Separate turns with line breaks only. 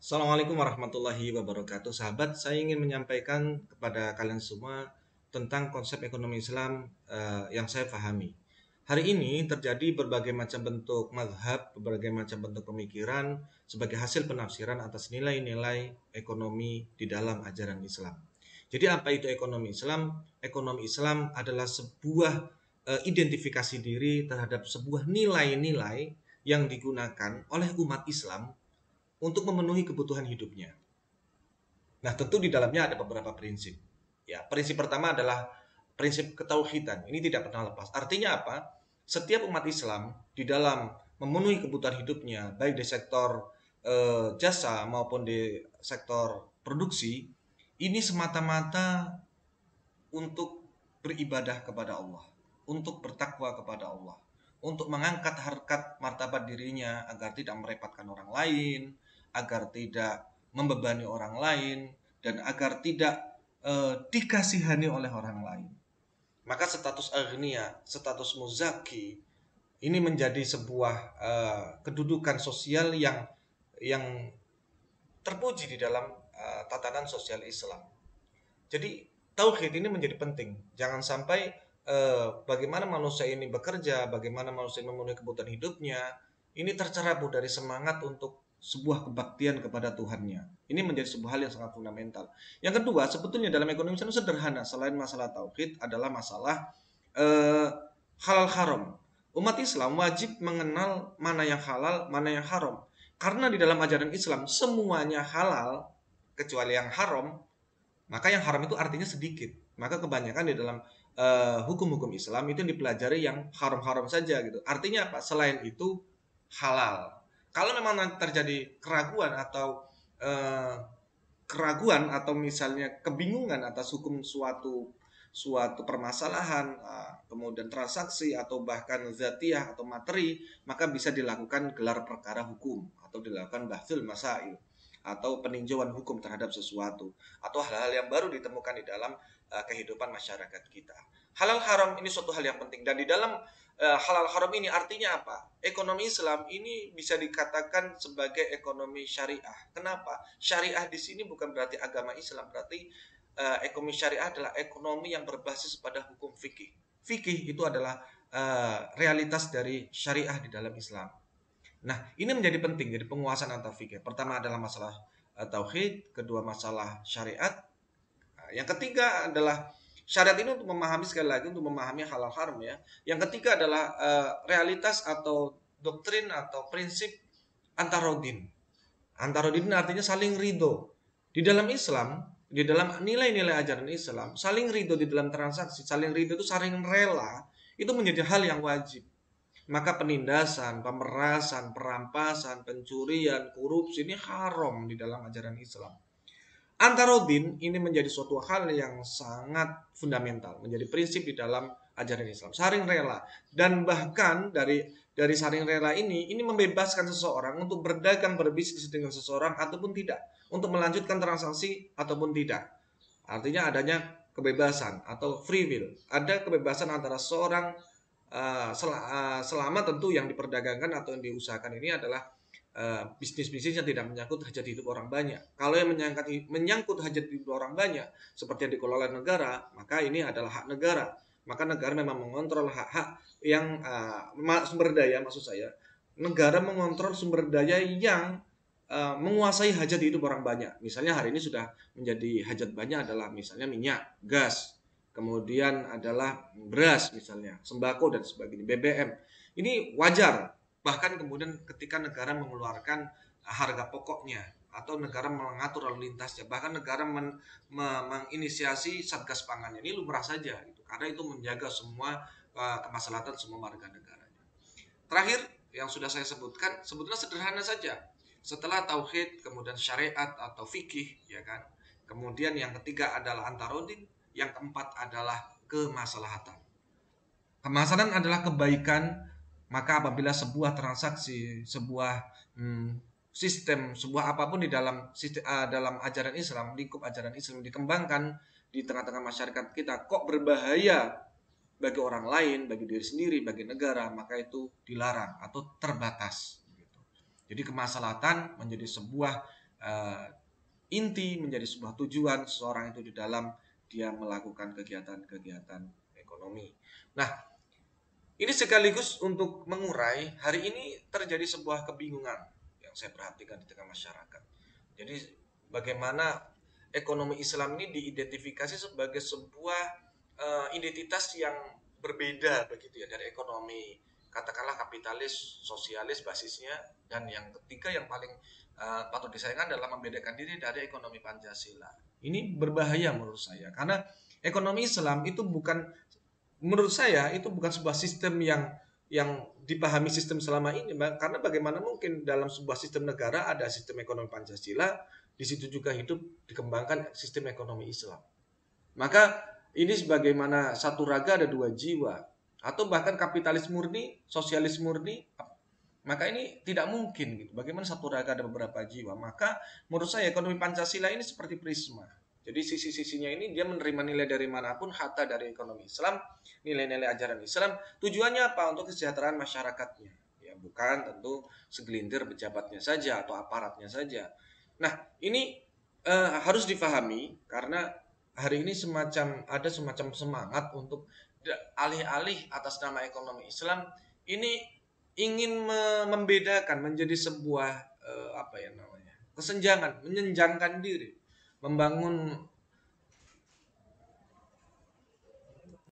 Assalamualaikum warahmatullahi wabarakatuh. Sahabat, saya ingin menyampaikan kepada kalian semua tentang konsep ekonomi Islam yang saya pahami. Hari ini terjadi berbagai macam bentuk mazhab, berbagai macam bentuk pemikiran sebagai hasil penafsiran atas nilai-nilai ekonomi di dalam ajaran Islam. Jadi apa itu ekonomi Islam? Ekonomi Islam adalah sebuah identifikasi diri terhadap sebuah nilai-nilai yang digunakan oleh umat Islam untuk memenuhi kebutuhan hidupnya. Nah, tentu di dalamnya ada beberapa prinsip. Ya, prinsip pertama adalah prinsip ketauhidan. Ini tidak pernah lepas. Artinya apa? Setiap umat Islam di dalam memenuhi kebutuhan hidupnya, baik di sektor jasa maupun di sektor produksi, ini semata-mata untuk beribadah kepada Allah, untuk bertakwa kepada Allah, untuk mengangkat harkat martabat dirinya agar tidak merepotkan orang lain, agar tidak membebani orang lain, dan agar tidak dikasihani oleh orang lain. Maka status agnia, status muzaki ini menjadi sebuah kedudukan sosial yang terpuji di dalam tatanan sosial Islam. Jadi tauhid ini menjadi penting. Jangan sampai bagaimana manusia ini bekerja, bagaimana manusia memenuhi kebutuhan hidupnya, ini tercerabut dari semangat untuk sebuah kebaktian kepada Tuhannya. Ini menjadi sebuah hal yang sangat fundamental. Yang kedua, sebetulnya dalam ekonomi Islam sederhana. Selain masalah tauhid adalah masalah eh, halal haram. Umat Islam wajib mengenal mana yang halal, mana yang haram. Karena di dalam ajaran Islam semuanya halal kecuali yang haram, maka yang haram itu artinya sedikit. Maka kebanyakan di dalam hukum-hukum Islam itu dipelajari yang haram-haram saja gitu. Artinya apa? Selain itu halal. Kalau memang nanti terjadi keraguan atau misalnya kebingungan atas hukum suatu suatu permasalahan, kemudian transaksi atau bahkan zatiah atau materi, maka bisa dilakukan gelar perkara hukum atau dilakukan bahsul masail atau peninjauan hukum terhadap sesuatu atau hal-hal yang baru ditemukan di dalam kehidupan masyarakat kita. Halal haram ini suatu hal yang penting, dan di dalam halal haram ini artinya apa? Ekonomi Islam ini bisa dikatakan sebagai ekonomi syariah. Kenapa? Syariah di sini bukan berarti agama Islam, berarti ekonomi syariah adalah ekonomi yang berbasis pada hukum fikih. Fikih itu adalah realitas dari syariah di dalam Islam. Nah, ini menjadi penting, jadi penguasaan antar fikih. Pertama adalah masalah tauhid, kedua masalah syariat. Nah, yang ketiga adalah syariat ini untuk memahami, sekali lagi untuk memahami halal haram ya. Yang ketiga adalah realitas atau doktrin atau prinsip antarodin. Antarodin artinya saling ridho. Di dalam Islam, di dalam nilai-nilai ajaran Islam, saling ridho di dalam transaksi, saling ridho itu saling rela, itu menjadi hal yang wajib. Maka penindasan, pemerasan, perampasan, pencurian, korupsi ini haram di dalam ajaran Islam. Antarodin ini menjadi suatu hal yang sangat fundamental, menjadi prinsip di dalam ajaran Islam. Saling rela, dan bahkan dari saling rela ini membebaskan seseorang untuk berdagang, berbisnis dengan seseorang ataupun tidak, untuk melanjutkan transaksi ataupun tidak. Artinya adanya kebebasan atau free will. Ada kebebasan antara seorang selama tentu yang diperdagangkan atau yang diusahakan ini adalah bisnis-bisnis yang tidak menyangkut hajat hidup orang banyak. Kalau yang menyangkut hajat hidup orang banyak, seperti yang dikelola negara, maka ini adalah hak negara. Maka negara memang mengontrol hak-hak yang sumber daya, maksud saya, negara mengontrol sumber daya yang menguasai hajat hidup orang banyak. Misalnya hari ini sudah menjadi hajat banyak adalah misalnya minyak, gas, kemudian adalah beras misalnya, sembako dan sebagainya, BBM. Ini wajar. Bahkan kemudian ketika negara mengeluarkan harga pokoknya atau negara mengatur lalu lintasnya, bahkan negara menginisiasi satgas pangannya, ini lumrah saja gitu, karena itu menjaga semua kemaslahatan semua warga negaranya. Terakhir yang sudah saya sebutkan sebetulnya sederhana saja. Setelah tauhid, kemudian syariat atau fikih, ya kan. Kemudian yang ketiga adalah antarodin, yang keempat adalah kemaslahatan. Kemaslahatan adalah kebaikan. Maka apabila sebuah transaksi, sebuah sistem, sebuah apapun di dalam ajaran Islam, lingkup ajaran Islam dikembangkan di tengah-tengah masyarakat kita, kok berbahaya bagi orang lain, bagi diri sendiri, bagi negara, maka itu dilarang atau terbatas. Jadi kemaslahatan menjadi sebuah uh, inti, menjadi sebuah tujuan seseorang itu di dalam dia melakukan kegiatan-kegiatan ekonomi. Nah, ini sekaligus untuk mengurai hari ini terjadi sebuah kebingungan yang saya perhatikan di tengah masyarakat. Jadi bagaimana ekonomi Islam ini diidentifikasi sebagai sebuah identitas yang berbeda begitu ya dari ekonomi katakanlah kapitalis, sosialis basisnya, dan yang ketiga yang paling patut disayangkan adalah membedakan diri dari ekonomi Pancasila. Ini berbahaya menurut saya karena ekonomi Islam itu bukan, menurut saya itu bukan sebuah sistem yang dipahami sistem selama ini, karena bagaimana mungkin dalam sebuah sistem negara ada sistem ekonomi Pancasila, di situ juga hidup dikembangkan sistem ekonomi Islam. Maka ini sebagaimana satu raga ada dua jiwa, atau bahkan kapitalis murni, sosialis murni, maka ini tidak mungkin gitu. Bagaimana satu raga ada beberapa jiwa? Maka menurut saya ekonomi Pancasila ini seperti prisma. Jadi sisi-sisinya ini dia menerima nilai dari manapun, hatta dari ekonomi Islam, nilai-nilai ajaran Islam. Tujuannya apa? Untuk kesejahteraan masyarakatnya. Ya, bukan tentu segelintir pejabatnya saja atau aparatnya saja. Nah, ini harus difahami karena hari ini ada semacam semangat untuk alih-alih atas nama ekonomi Islam ini ingin membedakan menjadi sebuah apa ya namanya kesenjangan, menyenjangkan diri, membangun